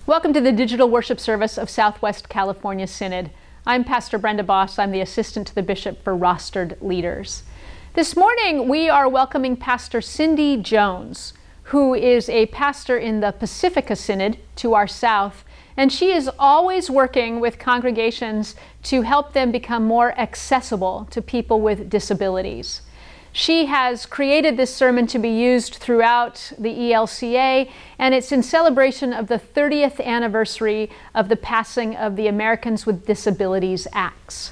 Welcome to the digital worship service of Southwest California Synod. I'm Pastor Brenda Boss. I'm the assistant to the bishop for rostered leaders. This morning, we are welcoming Pastor Cyndi Jones, who is a pastor in the Pacifica Synod to our south, and she is always working with congregations to help them become more accessible to people with disabilities. She has created this sermon to be used throughout the ELCA, and it's in celebration of the 30th anniversary of the passing of the Americans with Disabilities Act.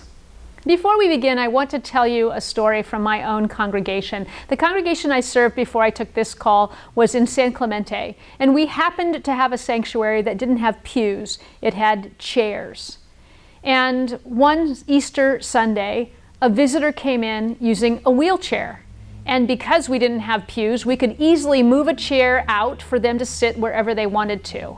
Before we begin, I want to tell you a story from my own congregation. The congregation I served before I took this call was in San Clemente, and we happened to have a sanctuary that didn't have pews. It had chairs. And one Easter Sunday, a visitor came in using a wheelchair. And because we didn't have pews, we could easily move a chair out for them to sit wherever they wanted to.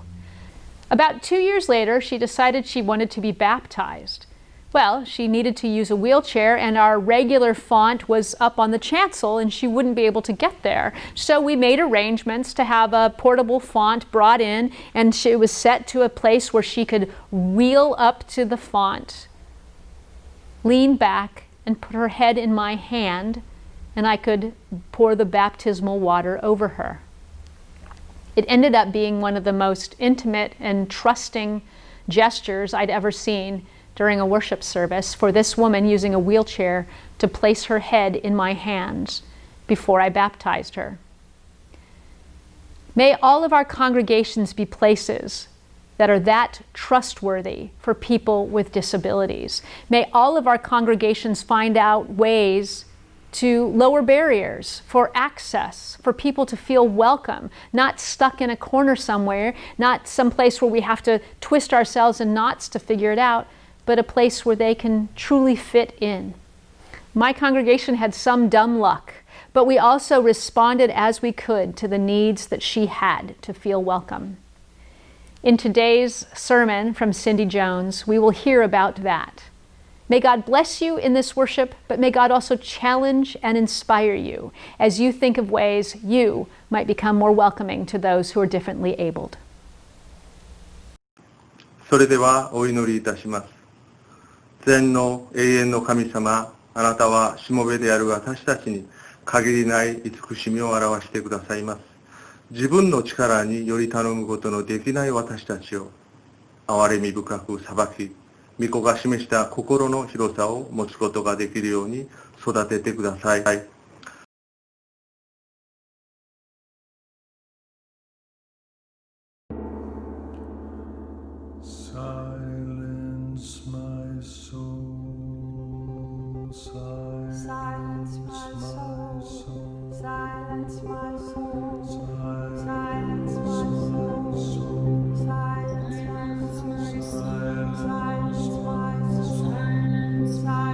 About 2 years later, she decided she wanted to be baptized. Well, she needed to use a wheelchair, and our regular font was up on the chancel, and she wouldn't be able to get there. So we made arrangements to have a portable font brought in, and she was set to a place where she could wheel up to the font, lean back, and put her head in my hand, and I could pour the baptismal water over her. It ended up being one of the most intimate and trusting gestures I'd ever seen during a worship service, for this woman using a wheelchair to place her head in my hands before I baptized her. May all of our congregations be places that are that trustworthy for people with disabilities. May all of our congregations find out ways to lower barriers for access, for people to feel welcome, not stuck in a corner somewhere, not someplace where we have to twist ourselves in knots to figure it out, but a place where they can truly fit in. My congregation had some dumb luck, but we also responded as we could to the needs that she had to feel welcome. In today's sermon from Cyndi Jones, we will hear about that. May God bless you in this worship, but may God also challenge and inspire you as you think of ways you might become more welcoming to those who are differently abled. それではお祈りいたします。全の永遠の神様、あなたはしもべである私たちに限りない慈しみを表してくださいます。自分の力により頼むことのできない私たちを憐れみ深く裁き、御子が示した心の広さを持つことができるように育ててください。Silence my soul, silence my soul, silence my soul, silence my soul, silence my soul, silence my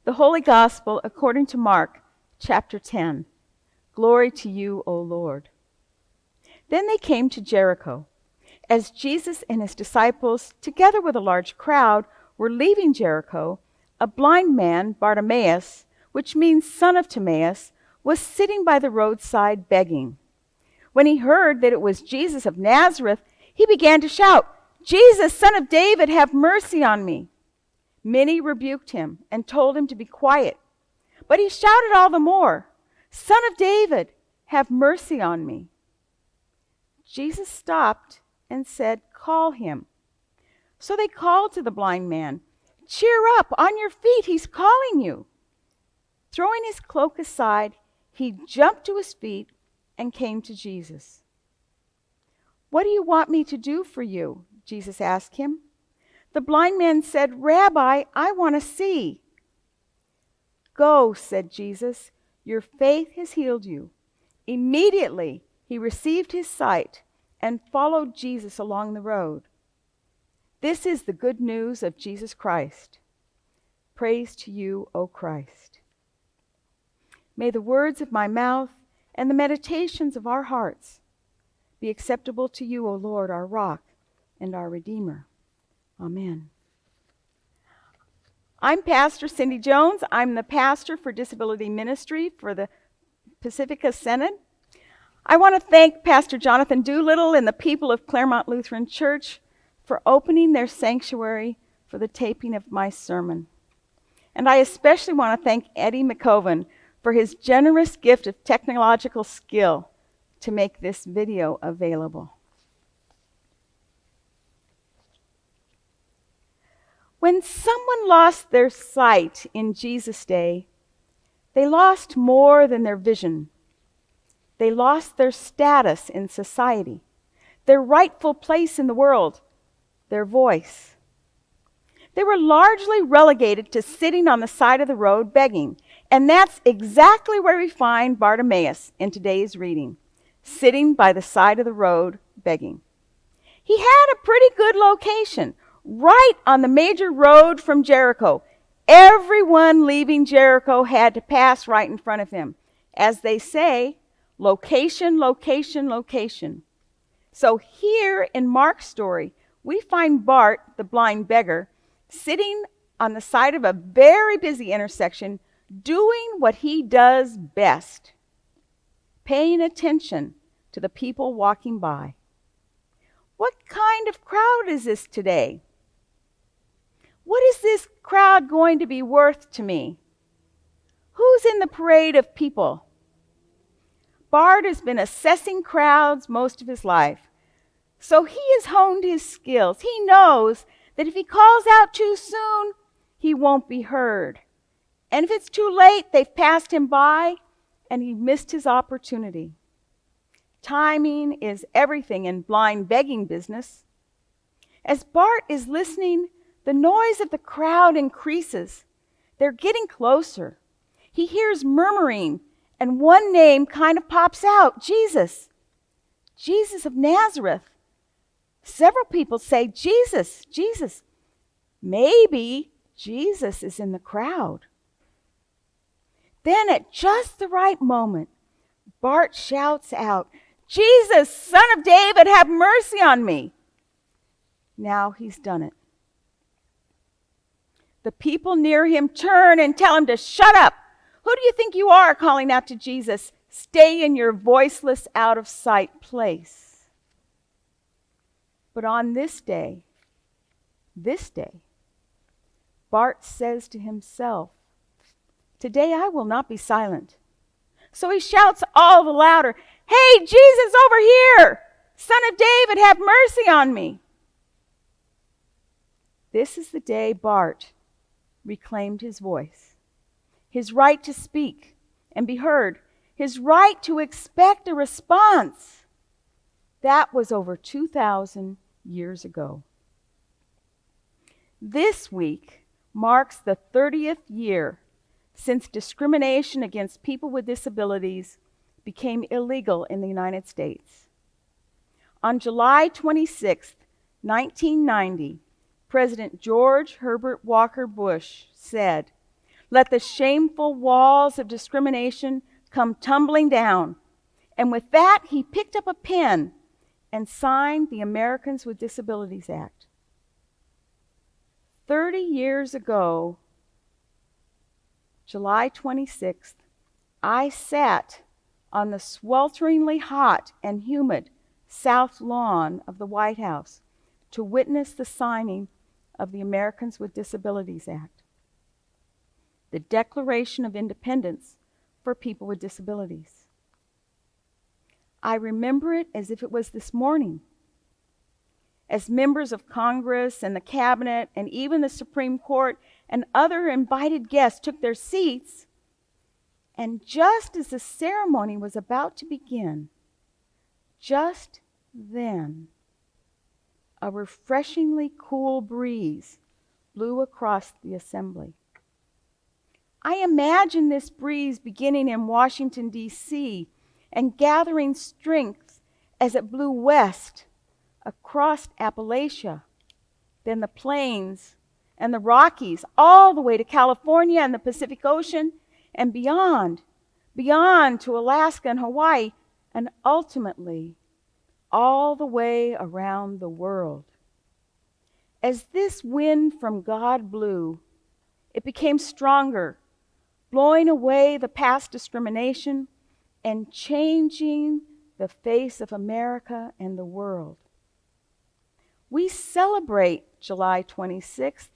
The Holy Gospel according to Mark, chapter 10. Glory to you, O Lord. Then they came to Jericho. As Jesus and his disciples, together with a large crowd, were leaving Jericho, a blind man, Bartimaeus, which means son of Timaeus, was sitting by the roadside begging. When he heard that it was Jesus of Nazareth, he began to shout, "Jesus, Son of David, have mercy on me." Many rebuked him and told him to be quiet. But he shouted all the more, "Son of David, have mercy on me." Jesus stopped and said, "Call him." So they called to the blind man, "Cheer up, on your feet, he's calling you." Throwing his cloak aside, he jumped to his feet and came to Jesus. "What do you want me to do for you?" Jesus asked him. The blind man said, "Rabbi, I want to see." "Go," said Jesus, "your faith has healed you." Immediately he received his sight and followed Jesus along the road. This is the good news of Jesus Christ. Praise to you, O Christ. May the words of my mouth and the meditations of our hearts be acceptable to you, O Lord, our rock and our Redeemer. Amen. I'm Pastor Cyndi Jones. I'm the pastor for disability ministry for the Pacifica Synod. I want to thank Pastor Jonathan Doolittle and the people of Claremont Lutheran Church for opening their sanctuary for the taping of my sermon. And I especially want to thank Eddie McCoven for his generous gift of technological skill to make this video available. When someone lost their sight in Jesus' day, they lost more than their vision. They lost their status in society, their rightful place in the world, their voice. They were largely relegated to sitting on the side of the road begging, and that's exactly where we find Bartimaeus in today's reading, sitting by the side of the road begging. He had a pretty good location, right on the major road from Jericho. Everyone leaving Jericho had to pass right in front of him. As they say, location, location, location. So here in Mark's story, we find Bart, the blind beggar, sitting on the side of a very busy intersection, doing what he does best, paying attention to the people walking by. What kind of crowd is this today? What is this crowd going to be worth to me? Who's in the parade of people? Bart has been assessing crowds most of his life, so he has honed his skills. He knows that if he calls out too soon, he won't be heard. And if it's too late, they've passed him by and he missed his opportunity. Timing is everything in blind begging business. As Bart is listening, the noise of the crowd increases. They're getting closer. He hears murmuring, and one name kind of pops out, Jesus. Jesus of Nazareth. Several people say, Jesus, Jesus. Maybe Jesus is in the crowd. Then at just the right moment, Bart shouts out, "Jesus, Son of David, have mercy on me." Now he's done it. The people near him turn and tell him to shut up. Who do you think you are, calling out to Jesus? Stay in your voiceless, out of sight place. But on this day, Bart says to himself, "Today I will not be silent." So he shouts all the louder, "Hey, Jesus, over here! Son of David, have mercy on me." This is the day Bart reclaimed his voice, his right to speak and be heard, his right to expect a response. That was over 2,000 years ago. This week marks the 30th year since discrimination against people with disabilities became illegal in the United States. On July 26, 1990, President George Herbert Walker Bush said, Let the shameful walls of discrimination come tumbling down. And with that, he picked up a pen and signed the Americans with Disabilities Act. 30 years ago, July 26th, I sat on the swelteringly hot and humid south lawn of the White House to witness the signing of the Americans with Disabilities Act, the Declaration of Independence for people with disabilities. I remember it as if it was this morning. As members of Congress and the Cabinet and even the Supreme Court and other invited guests took their seats, and just as the ceremony was about to begin, just then, a refreshingly cool breeze blew across the assembly. I imagine this breeze beginning in Washington, D.C., and gathering strength as it blew west across Appalachia, then the plains and the Rockies, all the way to California and the Pacific Ocean, and beyond to Alaska and Hawaii, and ultimately all the way around the world. As this wind from God blew, it became stronger, blowing away the past discrimination and changing the face of America and the world. We celebrate July 26th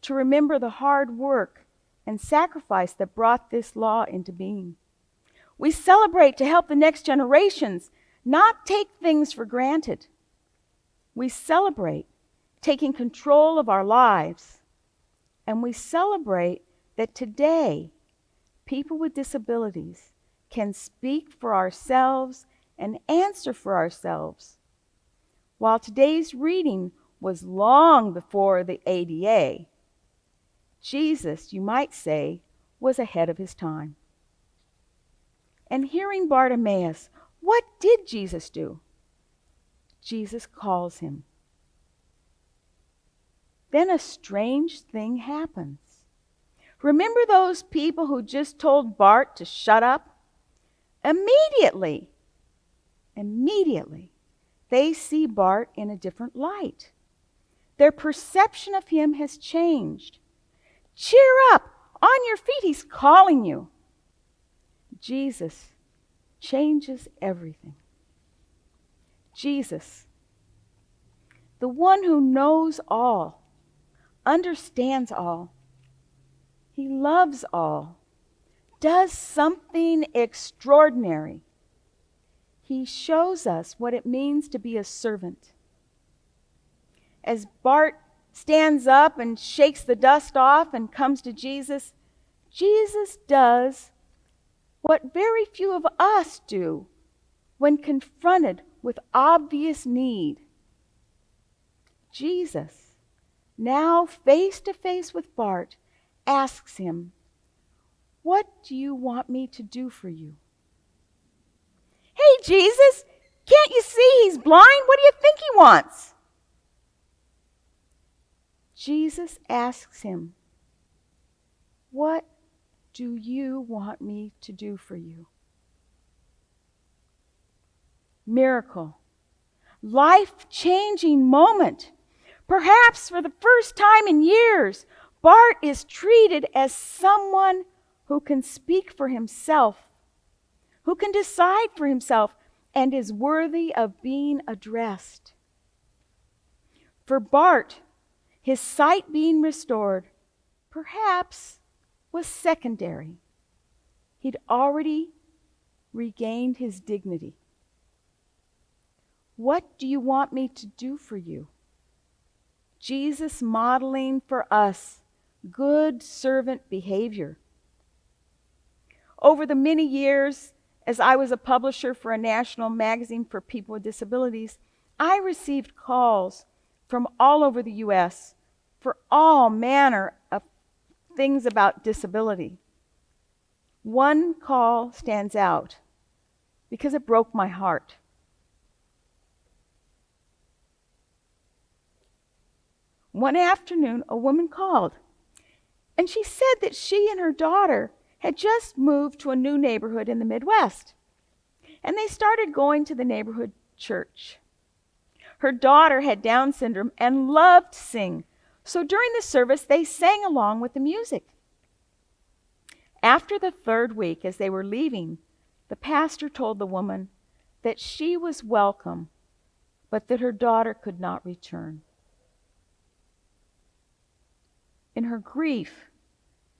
to remember the hard work and sacrifice that brought this law into being. We celebrate to help the next generations not take things for granted. We celebrate taking control of our lives. And we celebrate that today, people with disabilities can speak for ourselves and answer for ourselves. While today's reading was long before the ADA, Jesus, you might say, was ahead of his time. And hearing Bartimaeus, what did Jesus do? Jesus calls him. Then a strange thing happens. Remember those people who just told Bart to shut up? Immediately, they see Bart in a different light. Their perception of him has changed. Cheer up! On your feet, he's calling you. Jesus changes everything. Jesus, the one who knows all, understands all, he loves all, does something extraordinary. He shows us what it means to be a servant. As Bart stands up and shakes the dust off and comes to Jesus, Jesus does what very few of us do when confronted with obvious need. Jesus, now face to face with Bart, asks him, "What do you want me to do for you?" "Hey, Jesus, can't you see he's blind? What do you think he wants?" Jesus asks him, "What do you want me to do for you?" Miracle, life-changing moment. Perhaps for the first time in years, Bart is treated as someone who can speak for himself, who can decide for himself, and is worthy of being addressed. For Bart, his sight being restored, perhaps was secondary. He'd already regained his dignity. What do you want me to do for you? Jesus modeling for us good servant behavior. Over the many years, as I was a publisher for a national magazine for people with disabilities, I received calls from all over the U.S. for all manner of things about disability. One call stands out because it broke my heart. One afternoon, a woman called And she said that she and her daughter had just moved to a new neighborhood in the Midwest. And they started going to the neighborhood church. Her daughter had Down syndrome and loved to sing. So during the service, they sang along with the music. After the third week, as they were leaving, the pastor told the woman that she was welcome, but that her daughter could not return. In her grief,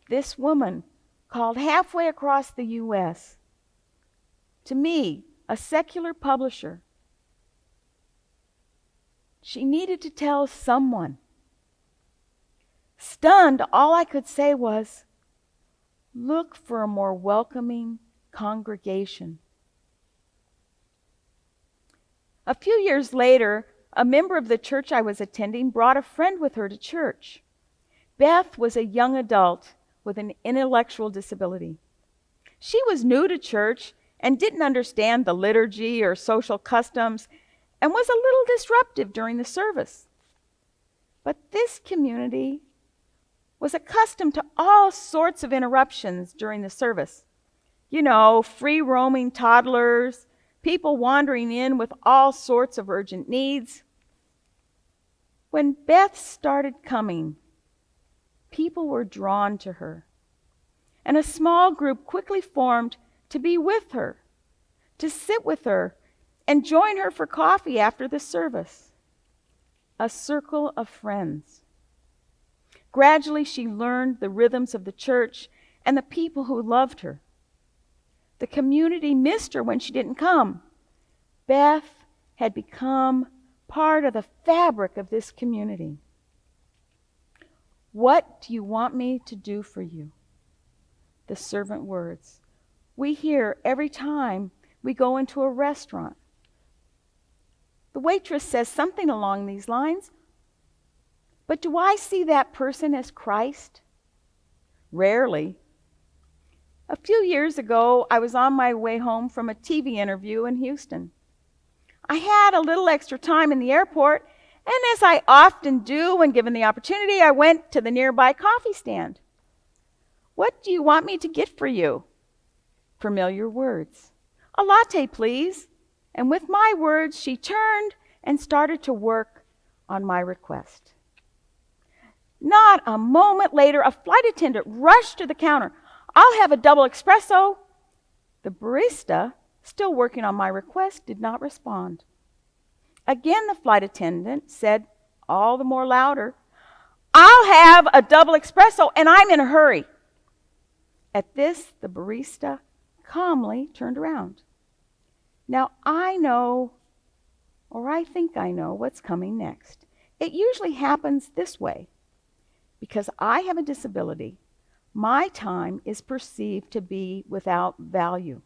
this woman called halfway across the U.S. to me, a secular publisher. She needed to tell someone. Stunned, all I could say was, look for a more welcoming congregation. A few years later, a member of the church I was attending brought a friend with her to church. Beth was a young adult with an intellectual disability. She was new to church and didn't understand the liturgy or social customs and was a little disruptive during the service. But this community was accustomed to all sorts of interruptions during the service. You know, free-roaming toddlers, people wandering in with all sorts of urgent needs. When Beth started coming, people were drawn to her, and a small group quickly formed to be with her, to sit with her, and join her for coffee after the service. A circle of friends. Gradually, she learned the rhythms of the church and the people who loved her. The community missed her when she didn't come. Beth had become part of the fabric of this community. What do you want me to do for you? The servant words we hear every time we go into a restaurant. The waitress says something along these lines. But do I see that person as Christ? Rarely. A few years ago, I was on my way home from a TV interview in Houston. I had a little extra time in the airport, and as I often do when given the opportunity, I went to the nearby coffee stand. What do you want me to get for you? Familiar words. A latte, please. And with my words, she turned and started to work on my request. Not a moment later, a flight attendant rushed to the counter. I'll have a double espresso. The barista, still working on my request, did not respond. Again, the flight attendant said, all the more louder, I'll have a double espresso, and I'm in a hurry. At this, the barista calmly turned around. Now, I know, or I think I know, what's coming next. It usually happens this way. Because I have a disability, my time is perceived to be without value.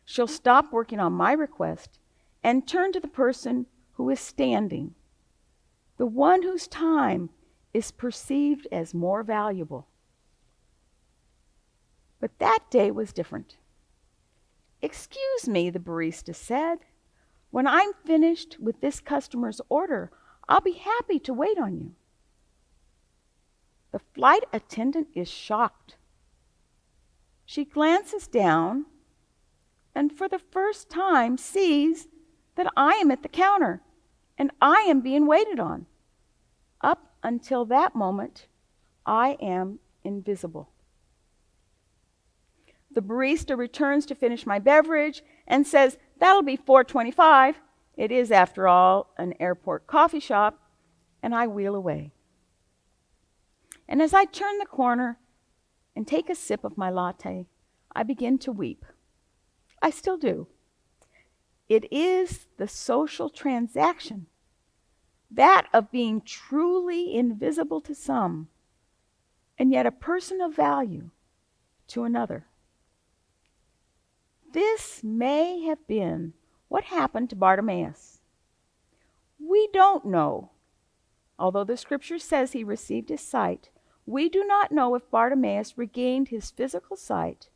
She'll stop working on my request and turn to the person who is standing, the one whose time is perceived as more valuable. But that day was different. Excuse me, the barista said. When I'm finished with this customer's order, I'll be happy to wait on you. The flight attendant is shocked. She glances down and for the first time sees that I am at the counter and I am being waited on. Up until that moment, I am invisible. The barista returns to finish my beverage and says, that'll be $4.25. It is, after all, an airport coffee shop, and I wheel away. And as I turn the corner and take a sip of my latte, I begin to weep. I still do. It is the social transaction, that of being truly invisible to some, and yet a person of value to another. This may have been what happened to Bartimaeus. We don't know. Although the scripture says he received his sight, we do not know if Bartimaeus regained his physical sight,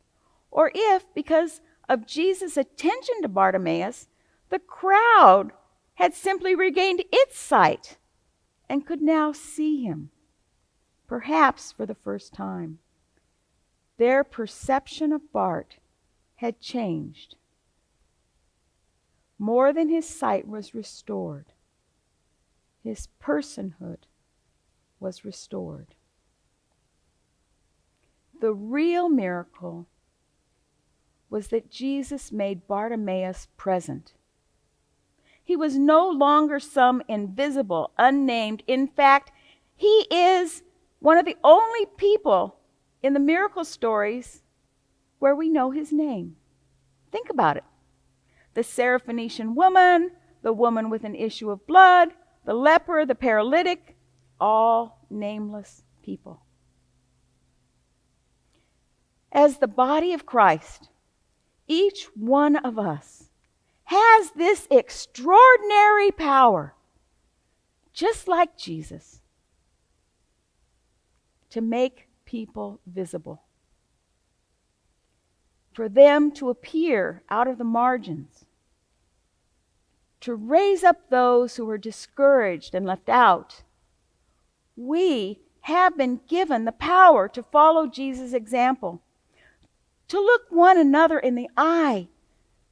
or if, because of Jesus' attention to Bartimaeus, the crowd had simply regained its sight and could now see him. perhaps for the first time. Their perception of Bart had changed. More than his sight was restored, his personhood was restored. The real miracle was that Jesus made Bartimaeus present. He was no longer some invisible, unnamed. In fact, he is one of the only people in the miracle stories where we know his name. Think about it. The Syrophoenician woman, the woman with an issue of blood, the leper, the paralytic, all nameless people. As the body of Christ, each one of us has this extraordinary power, just like Jesus, to make people visible, for them to appear out of the margins, to raise up those who are discouraged and left out. We have been given the power to follow Jesus' example, to look one another in the eye,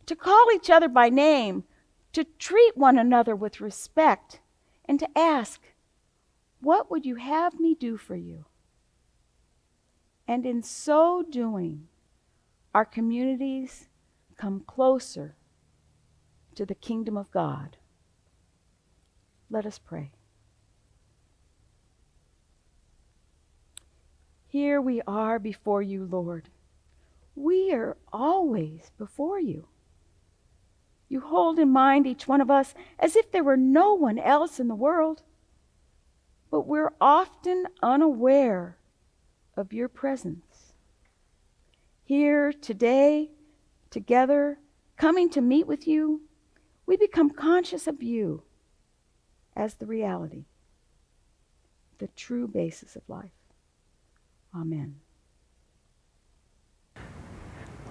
to call each other by name, to treat one another with respect, and to ask, "What would you have me do for you?" And in so doing, our communities come closer to the kingdom of God. Let us pray. Here we are before you, Lord. We are always before you. You hold in mind each one of us as if there were no one else in the world. But we're often unaware of your presence. Here today, together, coming to meet with you, we become conscious of you as the reality, the true basis of life. Amen.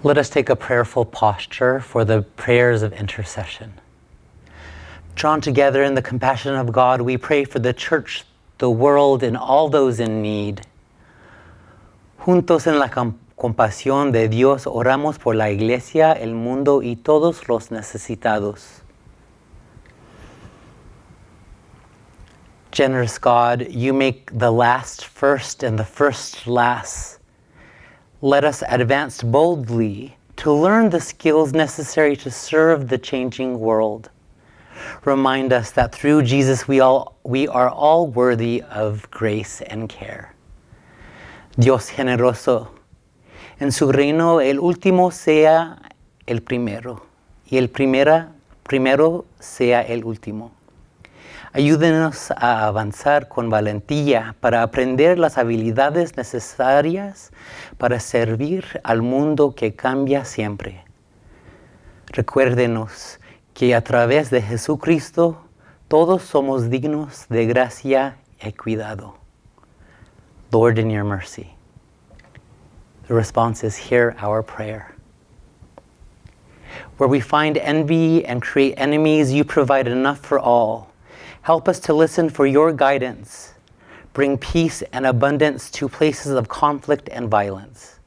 Let us take a prayerful posture for the prayers of intercession. Drawn together in the compassion of God, we pray for the church, the world, and all those in need. Juntos en la compasión de Dios, oramos por la iglesia, el mundo y todos los necesitados. Generous God, you make the last first and the first last. Let us advance boldly to learn the skills necessary to serve the changing world. Remind us that through Jesus we are all worthy of grace and care. Dios generoso, en su reino el último sea el primero y el primero sea el último. Ayúdenos a avanzar con valentía para aprender las habilidades necesarias para servir al mundo que cambia siempre. Recuérdenos que a través de Jesucristo todos somos dignos de gracia y cuidado. Lord, in your mercy. The response is, hear our prayer. Where we find envy and create enemies, you provide enough for all. Help us to listen for your guidance. Bring peace and abundance to places of conflict and violence.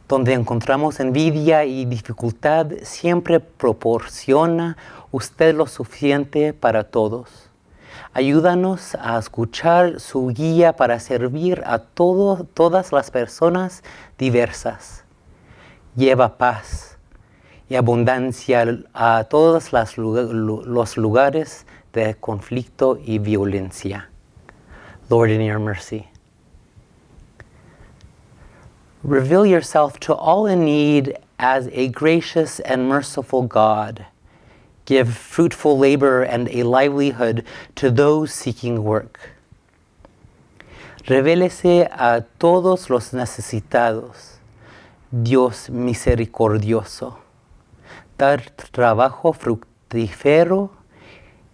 Donde encontramos envidia y dificultad, siempre proporciona usted lo suficiente para todos. Ayúdanos a escuchar su guía para servir a todas las personas diversas. Lleva paz y abundancia a todos los lugares de conflicto y violencia. Lord, in your mercy. Reveal yourself to all in need as a gracious and merciful God. Give fruitful labor and a livelihood to those seeking work. Revélese a todos los necesitados, Dios misericordioso. Dar trabajo fructífero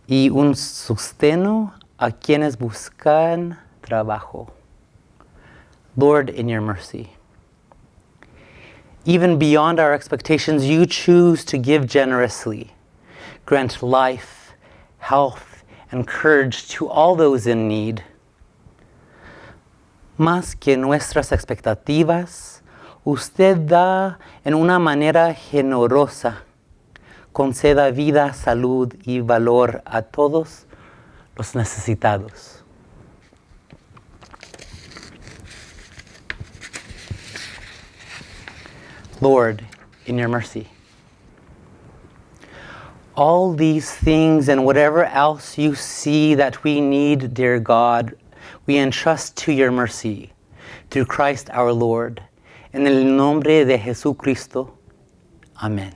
y un sustento a quienes buscan trabajo. Lord, in your mercy. Even beyond our expectations, you choose to give generously. Grant life, health, and courage to all those in need. Más que nuestras expectativas, usted da en una manera generosa. Conceda vida, salud y valor a todos los necesitados. Lord, in your mercy, all these things and whatever else you see that we need, dear God, we entrust to your mercy through Christ our Lord. En el nombre de Jesucristo. Amen.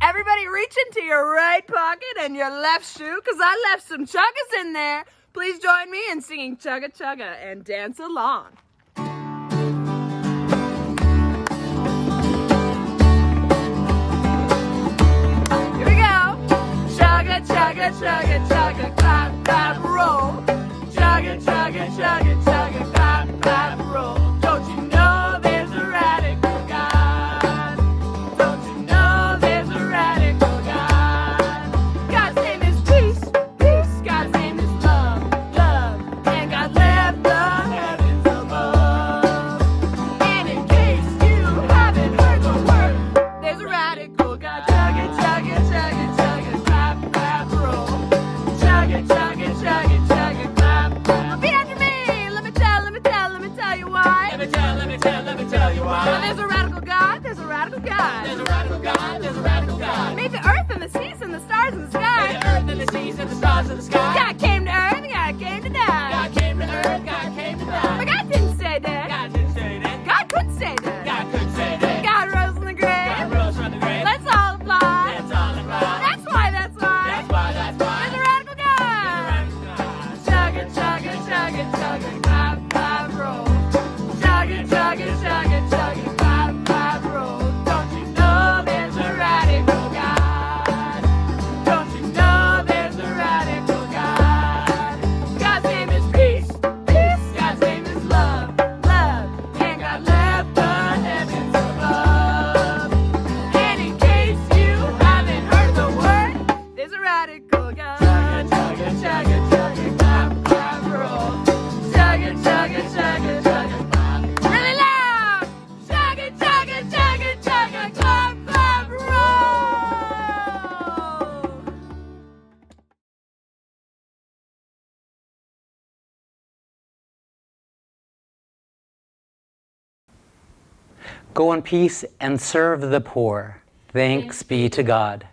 Everybody reach into your right pocket and your left shoe, because I left some chuggas in there. Please join me in singing Chugga Chugga and dance along. Here we go. Chugga, chugga, chugga, chugga, clap, clap, roll. Chugga, chugga, chugga, chugga, clap, clap, roll. Don't you know there's a radical God? Don't you know there's a radical God? God's name is peace, peace. God's name is love, love. And God left the heavens above. And in case you haven't heard the word, there's a radical God. Chugga, chugga, chugga, chugga, clap, clap, roll. Chugga, chugga, chugga, chugga, clap, clap. Repeat after me. Let me tell you why. Let me tell you why. Well, there's a radical God, there's a radical God. There's a radical God, there's a radical God. Made the earth and the seas and the stars and the sky. Made the earth and the seas and the stars and the sky. God came to earth, God came to die. God came to earth, God came to die. But God didn't stay dead. God didn't stay dead. God could stay dead. God could stay dead. God rose from the grave. God rose from the grave. Let's all apply. Let's all apply. That's why. That's why. There's a radical God. There's a radical God. Chugga, chugga, chugga, chugga, clap, clap, roll. Chugga, chugga, chugga, chugga, clap, clap, roll. Don't you know there's a radical God? Don't you know there's a radical God? God's name is peace, peace. God's name is love, love. And God left the heavens above. And in case you haven't heard the word, there's a radical God. Chugga, chugga, chugga, clap, clap, roll. Chugga, chugga, chugga, chugga, clap. Really loud! Chugga, chugga, chugga, chugga, clap, clap, roll! Go in peace and serve the poor. Thanks be to God.